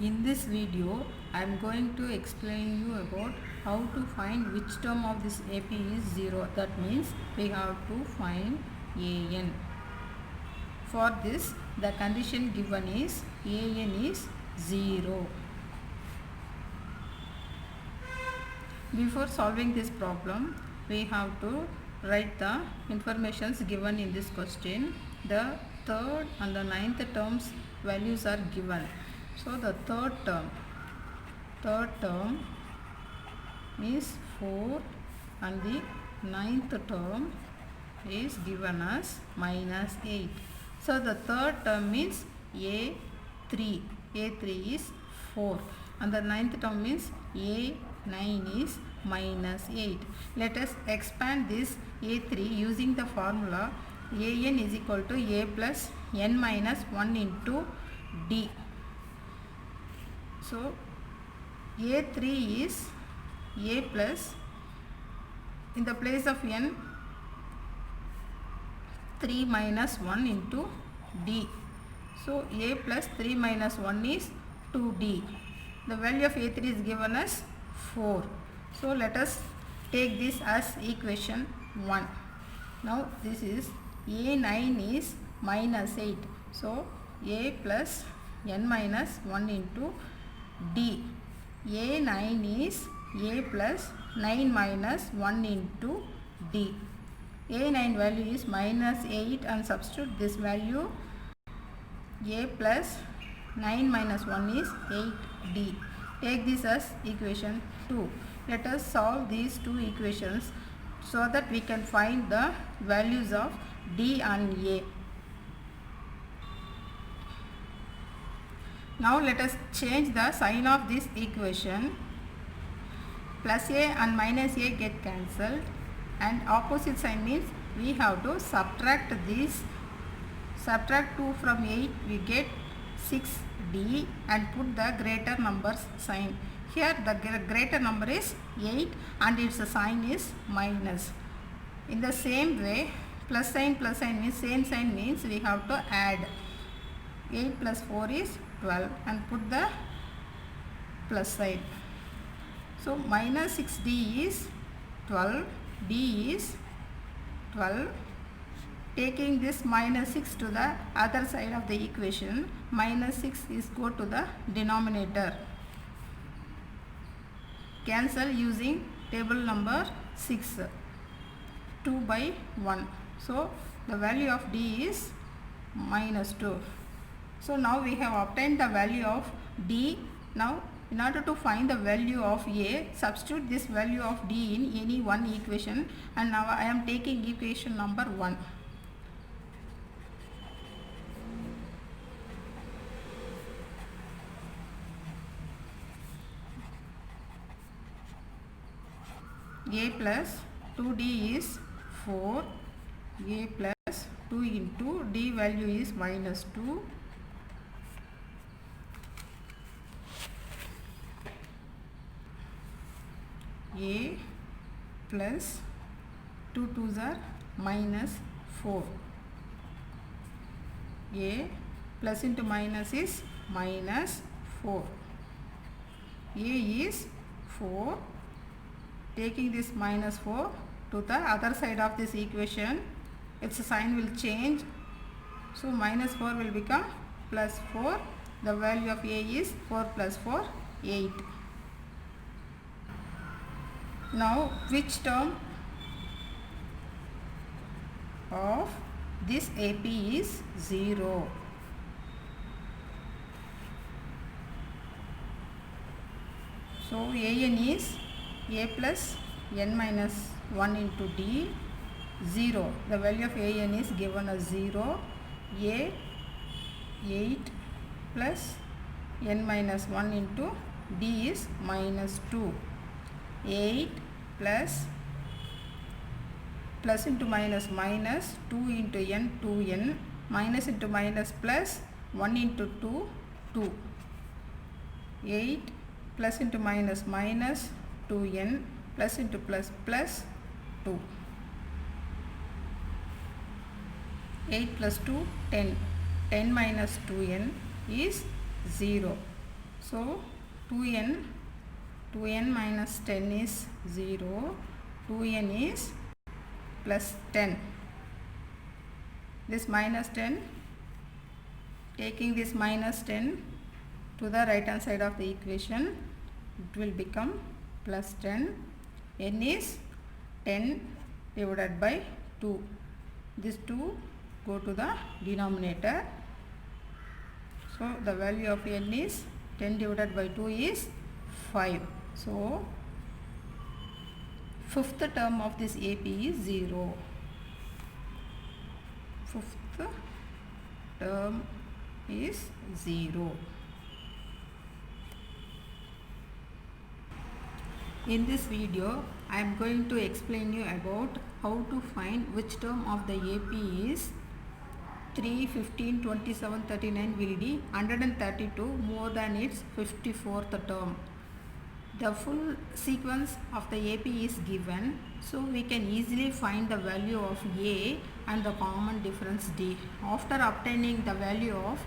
In this video, I am going to explain you about how to find which term of this AP is 0. That means we have to find AN. For this, the condition given is AN is 0. Before solving this problem, we have to write the informations given in this question. The third and the ninth terms values are given. So the third term is 4 and the ninth term is given as minus 8. So the third term means A3. A3 is 4 and the ninth term means A9 is minus 8. Let us expand this A3 using the formula AN is equal to A plus N minus 1 into D. So A3 is A plus, in the place of N, 3 minus 1 into D. So A plus 3 minus 1 is 2D. The value of A3 is given as 4. So let us take this as equation 1. Now this is A9 is minus 8. So A plus N minus 1 into D. A9 is A plus 9 minus 1 into D. A9 value is minus 8 and substitute this value. A plus 9 minus 1 is 8D. Take this as equation 2. Let us solve these two equations so that we can find the values of D and A. Now let us change the sign of this equation. Plus A and minus A get cancelled and opposite sign means we have to subtract this. Subtract 2 from 8, we get 6D and put the greater numbers sign. Here the greater number is 8 and its sign is minus. In the same way, plus sign means same sign means we have to add. 8 plus 4 is 12 and put the plus sign. So minus 6D is 12, D is 12. Taking this minus 6 to the other side of the equation, minus 6 is go to the denominator. Cancel using table number 6, 2 by 1. So the value of D is minus 2. So now we have obtained the value of D. Now in order to find the value of A, substitute this value of D in any one equation, and now I am taking equation number 1. A plus 2D is 4. A plus 2 into D value is minus 2. A plus 2 2s are minus 4. A plus into minus is minus 4. A is 4. Taking this minus 4 to the other side of this equation, its sign will change. So minus 4 will become plus 4. The value of A is 4 plus 4, 8. Now which term of this AP is 0? So AN is A plus N minus 1 into D, 0. The value of AN is given as 0. A 8 plus N minus 1 into D is minus 2. 8 plus into minus minus 2 into N 2N, minus into minus plus 1 into 2 2. 8 plus into minus minus 2N plus into plus plus 2. 8 plus 2 10. 10 minus 2N is 0. So 2n minus 10 is 0, 2n is plus 10. This minus 10, taking this minus 10 to the right hand side of the equation, it will become plus 10. N is 10 divided by 2. This 2 go to the denominator. So the value of n is 10 divided by 2 is 5. So fifth term of this AP is 0. Fifth term is 0. In this video, I am going to explain you about how to find which term of the AP is 3, 15, 27, 39 will be 132 more than its 54th term. The full sequence of the AP is given, so we can easily find the value of A and the common difference D. After obtaining the value of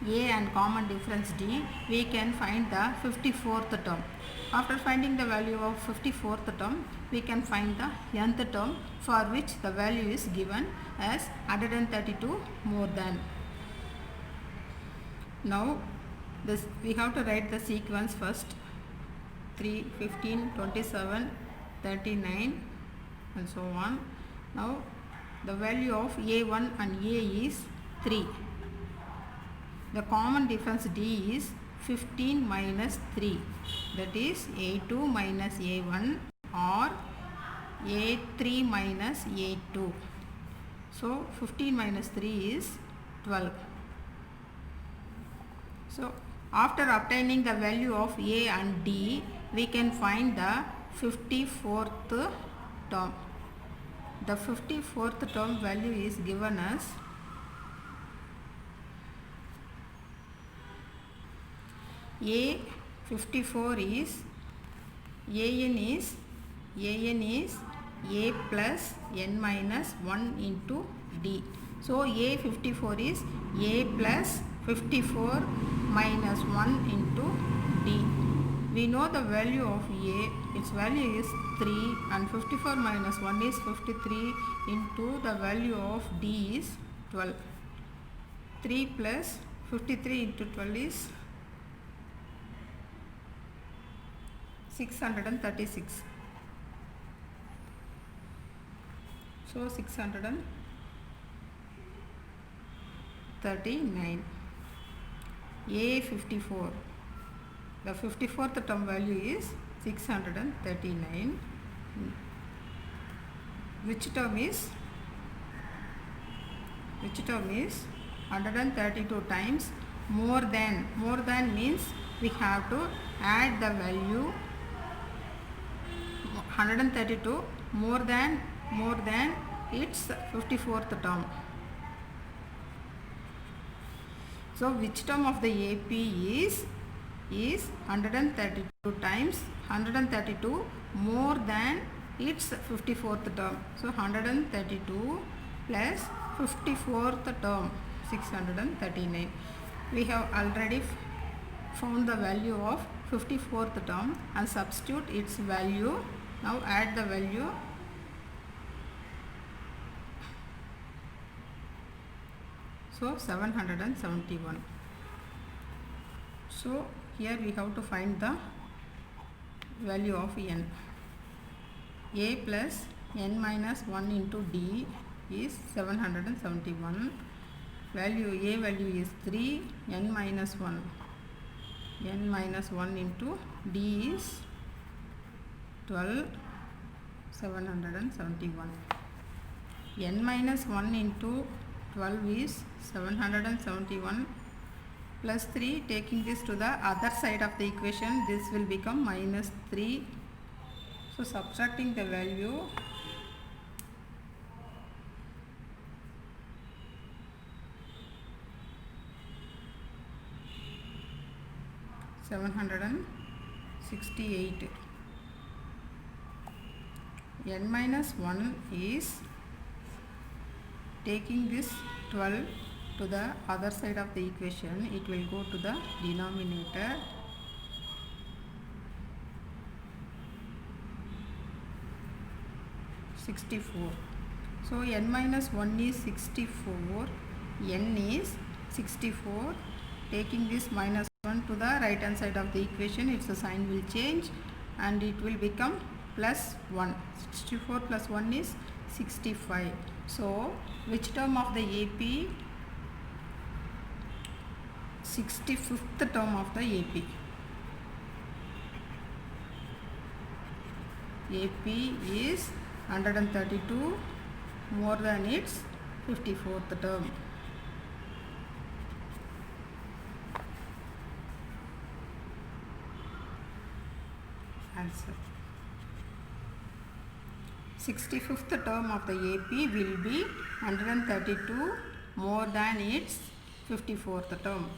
A and common difference D, we can find the 54th term. After finding the value of 54th term, we can find the nth term for which the value is given as 132 more than. Now we have to write the sequence first. 3, 15, 27, 39 and so on. Now the value of A1 and A is 3. The common difference D is 15 minus 3, that is A2 minus A1 or A3 minus A2. So 15 minus 3 is 12. So after obtaining the value of A and D, we can find the 54th term. The 54th term value is given as A54 is AN is A plus N minus 1 into D. So A54 is A plus 54 minus 1 into D. We know the value of A, its value is 3 and 54 minus 1 is 53 into the value of D is 12. 3 plus 53 into 12 is 636. So 639. A54. The 54th term value is 639. Which term is 132 times more than. More than means we have to add the value 132 more than its 54th term. So which term of the AP is 132 times 132 more than its 54th term. So 132 plus 54th term 639. We have already found the value of 54th term and substitute its value. Now add the value. So 771. So here we have to find the value of n. A plus n minus 1 into D is 771. Value A value is 3, n minus 1. N minus 1 into D is 12, 771. N minus 1 into 12 is 771 plus 3. Taking this to the other side of the equation, this will become minus 3. So subtracting the value, $768. N minus 1 is taking this 12 to the other side of the equation, it will go to the denominator. 64. So n minus 1 is 64, n is 64. Taking this minus 1 to the right hand side of the equation, its sign will change and it will become plus 1. 64 plus 1 is 65. So which term of the AP? 65th term of the AP. AP is 132 more than its 54th term. Answer. 65th term of the AP will be 132 more than its 54th term.